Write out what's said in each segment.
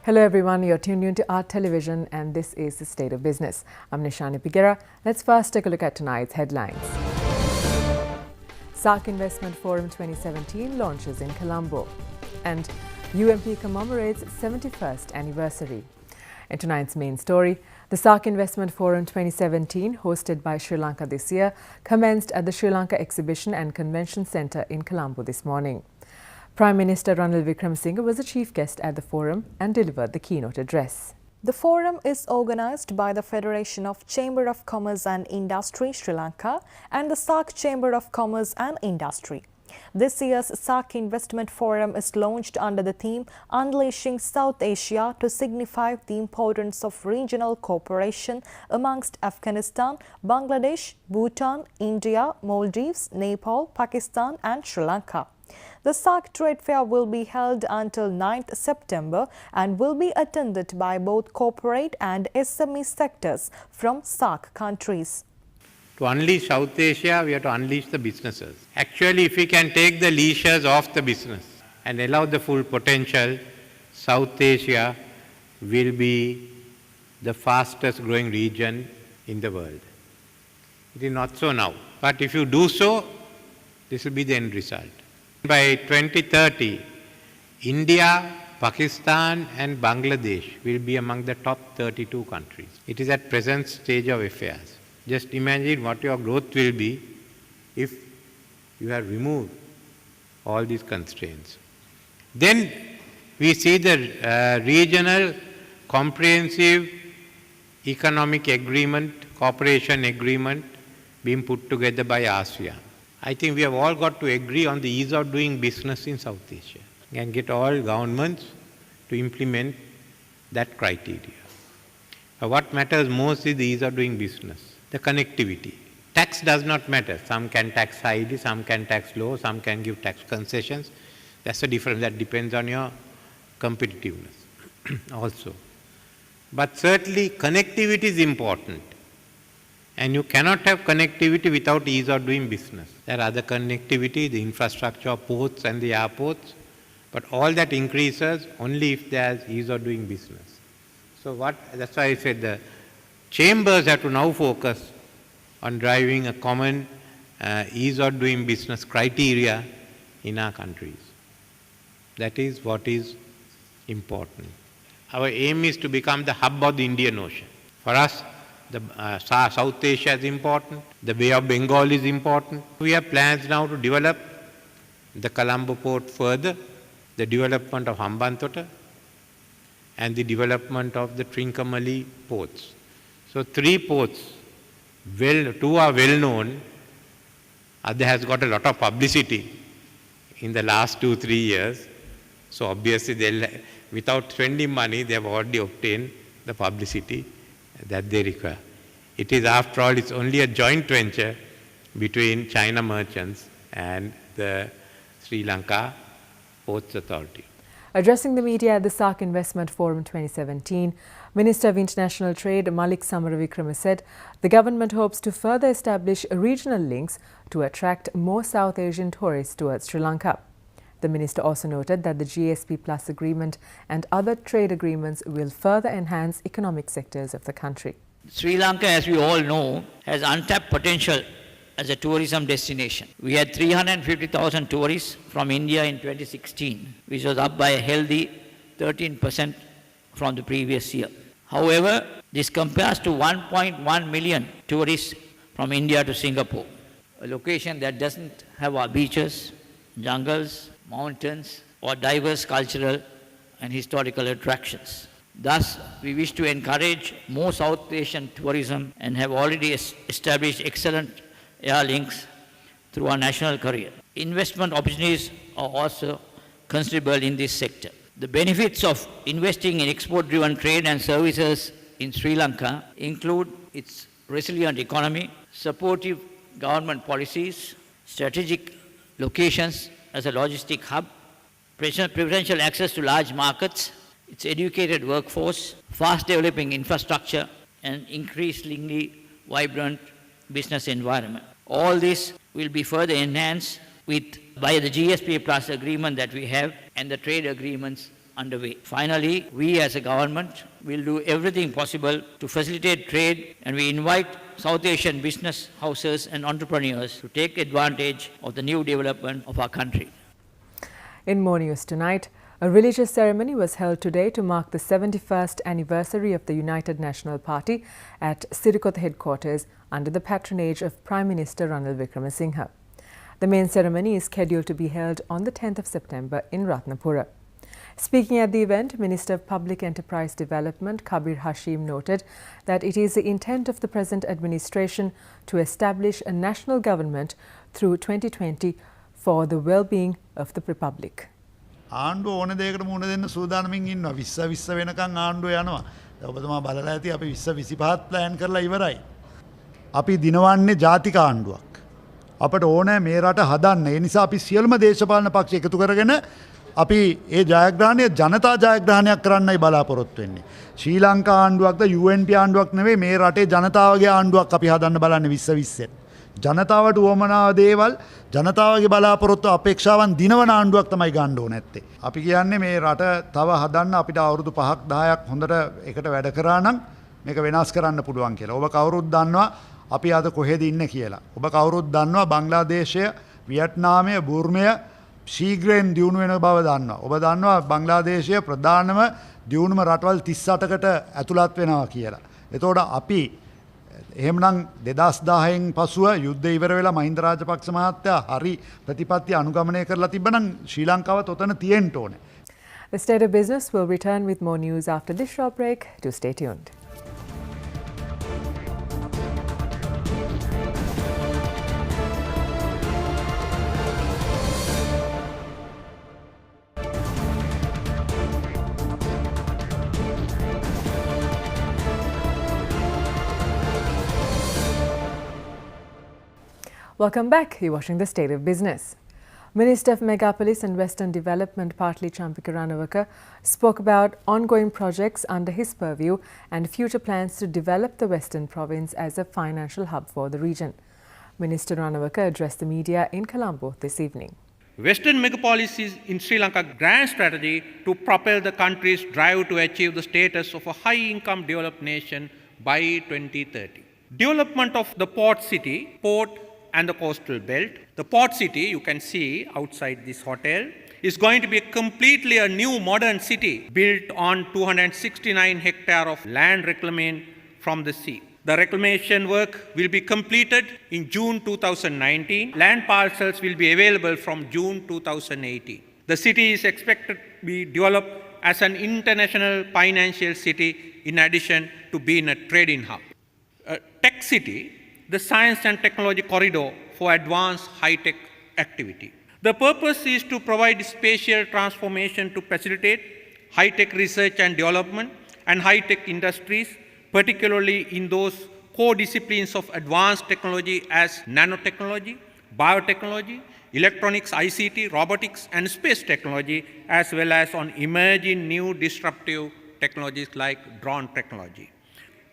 Hello everyone, you're tuned in to Art Television and this is The State of Business. I'm Nishani Pigera. Let's first take a look at tonight's headlines. SAARC Investment Forum 2017 launches in Colombo and UMP commemorates 71st anniversary. In tonight's main story, the SAARC Investment Forum 2017, hosted by Sri Lanka this year, commenced at the Sri Lanka Exhibition and Convention Centre in Colombo this morning. Prime Minister Ranil Wickremesinghe was the chief guest at the forum and delivered the keynote address. The forum is organised by the Federation of Chamber of Commerce and Industry Sri Lanka and the SAARC Chamber of Commerce and Industry. This year's SAARC Investment Forum is launched under the theme Unleashing South Asia to signify the importance of regional cooperation amongst Afghanistan, Bangladesh, Bhutan, India, Maldives, Nepal, Pakistan and Sri Lanka. The SAARC Trade Fair will be held until 9th September and will be attended by both corporate and SME sectors from SAARC countries. To unleash South Asia, we have to unleash the businesses. Actually, if we can take the leashes off the business and allow the full potential, South Asia will be the fastest growing region in the world. It is not so now. But if you do so, this will be the end result. By 2030, India, Pakistan and Bangladesh will be among the top 32 countries. It is at present stage of affairs. Just imagine what your growth will be if you have removed all these constraints. Then we see the regional comprehensive economic agreement, cooperation agreement being put together by ASEAN. I think we have all got to agree on the ease of doing business in South Asia and get all governments to implement that criteria. What matters most is the ease of doing business, the connectivity. Tax does not matter. Some can tax highly, some can tax low, some can give tax concessions. That's the difference. That depends on your competitiveness also. But certainly connectivity is important. And you cannot have connectivity without ease of doing business. There are other connectivity, the infrastructure of ports and the airports, but all that increases only if there is ease of doing business. So that's why I said the chambers have to now focus on driving a common ease of doing business criteria in our countries. That is what is important. Our aim is to become the hub of the Indian Ocean. For us, the South Asia is important, the Bay of Bengal is important. We have plans now to develop the Colombo port further, the development of Hambantota and the development of the Trincomalee ports. So 3 ports, 2 are well known, other has got a lot of publicity in the last 2-3 years. So obviously without spending money, they have already obtained the publicity that they require. It is, after all, it's only a joint venture between China Merchants and the Sri Lanka Ports Authority. Addressing the media at the SAARC Investment Forum 2017, Minister of International Trade Malik Samaravikrama said the government hopes to further establish regional links to attract more South Asian tourists towards Sri Lanka. The minister also noted that the GSP Plus agreement and other trade agreements will further enhance economic sectors of the country. Sri Lanka, as we all know, has untapped potential as a tourism destination. We had 350,000 tourists from India in 2016, which was up by a healthy 13% from the previous year. However, this compares to 1.1 million tourists from India to Singapore, a location that doesn't have our beaches, jungles, mountains, or diverse cultural and historical attractions. Thus, we wish to encourage more South Asian tourism and have already established excellent air links through our national carrier. Investment opportunities are also considerable in this sector. The benefits of investing in export-driven trade and services in Sri Lanka include its resilient economy, supportive government policies, strategic locations as a logistic hub, preferential access to large markets, its educated workforce, fast developing infrastructure, and increasingly vibrant business environment. All this will be further enhanced by the GSP Plus agreement that we have and the trade agreements underway. Finally, we as a government will do everything possible to facilitate trade, and we invite South Asian business houses and entrepreneurs to take advantage of the new development of our country. In more news tonight, a religious ceremony was held today to mark the 71st anniversary of the United National Party at Sirikotha headquarters under the patronage of Prime Minister Ranil Wickremesinghe. The main ceremony is scheduled to be held on the 10th of September in Ratnapura. Speaking at the event, Minister of Public Enterprise Development Kabir Hashim noted that it is the intent of the present administration to establish a national government through 2020 for the well-being of the Republic. ආණ්ඩුව ඕන දෙයකට මුහුණ දෙන්න සූදානමින් ඉන්නවා 20 වෙනකන් ආණ්ඩුව යනවා. ඔබතුමා බලලා ඇති අපි 2025 ප්ලෑන් කරලා ඉවරයි. අපි දිනවන්නේ ජාතික ආණ්ඩුවක්. අපට ඕනේ මේ රට හදන්න. ඒ නිසා අපි සියලුම දේශපාලන පක්ෂ එකතු කරගෙන අපි ඒ ජයග්‍රහණය ජනතා ජයග්‍රහණයක් කරන්නයි බලාපොරොත්තු වෙන්නේ. ශ්‍රී ලංකා ආණ්ඩුවක්ද UNP ආණ්ඩුවක් නෙවෙයි මේ රටේ ජනතාවගේ ආණ්ඩුවක් අපි හදන්න බලන්නේ 2020. ජනතාවට උවමනාව දේවල් ජනතාවගේ බලාපොරොත්තු අපේක්ෂාවන් දිනවන ආණ්ඩුවක් තමයි ගන්න ඕනේ නැත්තේ. අපි කියන්නේ මේ රට තව හදන්න අපිට අවුරුදු 5ක් 10ක් හොඳට එකට වැඩ කරා නම් මේක වෙනස් කරන්න පුළුවන් කියලා. ඔබ කවුරුත් දන්නවා අපි අද කොහෙද ඉන්නේ කියලා. ඔබ කවුරුත් දන්නවා බංග්ලාදේශය, වියට්නාමය, බුර්මය ශීඝ්‍රයෙන් දියුණු වෙන බව දන්නවා. ඔබ දන්නවා බංග්ලාදේශය ප්‍රධානම දියුණුම රටවල් 38කට ඇතුළත් වෙනවා කියලා. එතකොට අපි එහෙමනම් 2010න් පසුව යුද්ධ ඉවර වෙලා මහින්ද රාජපක්ෂ මහත්තයා හරි ප්‍රතිපත්ති අනුගමනය කරලා තිබ්බනම් ශ්‍රී ලංකාවත් ඔතන තියෙන්න ඕනේ. The State of Business will return with more news after this short break. Do stay tuned. Welcome back. You're watching The State of Business. Minister of Megapolis and Western Development Partli Champika Ranawaka spoke about ongoing projects under his purview and future plans to develop the Western Province as a financial hub for the region. Minister Ranawaka addressed the media in Colombo this evening. Western Megapolis is in Sri Lanka grand strategy to propel the country's drive to achieve the status of a high-income developed nation by 2030. Development of the port city, port and the coastal belt. The port city, you can see outside this hotel, is going to be completely a new modern city built on 269 hectares of land reclaimed from the sea. The reclamation work will be completed in June 2019. Land parcels will be available from June 2018. The city is expected to be developed as an international financial city in addition to being a trading hub. Tech city, the science and technology corridor for advanced high-tech activity. The purpose is to provide spatial transformation to facilitate high-tech research and development and high-tech industries, particularly in those core disciplines of advanced technology as nanotechnology, biotechnology, electronics, ICT, robotics, and space technology, as well as on emerging new disruptive technologies like drone technology.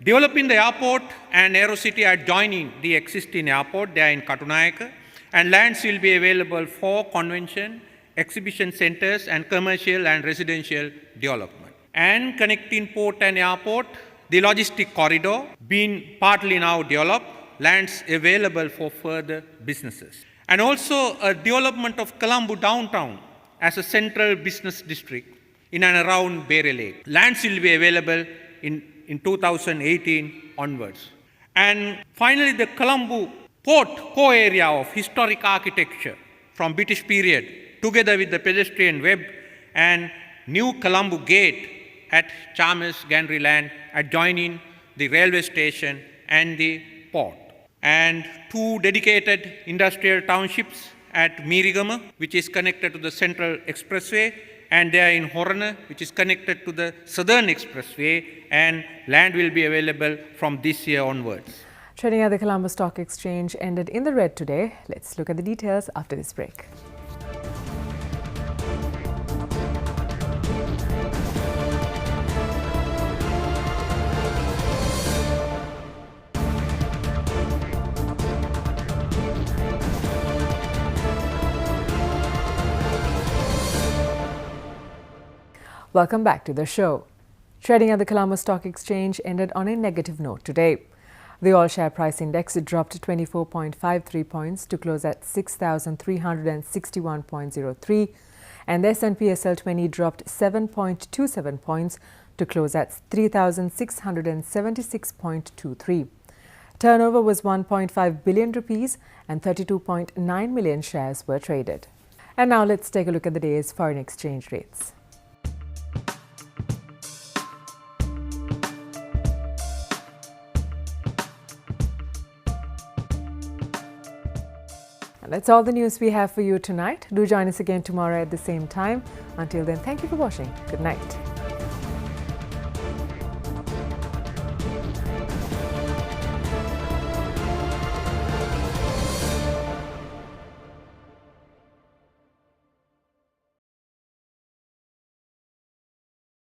Developing the airport and AeroCity adjoining the existing airport there in Katunayaka, and lands will be available for convention, exhibition centers, and commercial and residential development. And connecting port and airport, the logistic corridor being partly now developed, lands available for further businesses. And also a development of Colombo downtown as a central business district in and around Bere Lake. Lands will be available in 2018 onwards. And finally, the Colombo port core area of historic architecture from British period, together with the pedestrian web and new Colombo gate at Chalmers Gantry Land adjoining the railway station and the port. And 2 dedicated industrial townships at Mirigama, which is connected to the Central Expressway, and they are in Horana, which is connected to the Southern Expressway, and land will be available from this year onwards. Trading at the Colombo Stock Exchange ended in the red today. Let's look at the details after this break. Welcome back to the show. Trading at the Colombo Stock Exchange ended on a negative note today. The all share price index dropped 24.53 points to close at 6,361.03, and the S&P SL20 dropped 7.27 points to close at 3,676.23. Turnover was 1.5 billion rupees and 32.9 million shares were traded. And now let's take a look at the day's foreign exchange rates. And that's all the news we have for you tonight. Do join us again tomorrow at the same time. Until then, thank you for watching. Good night.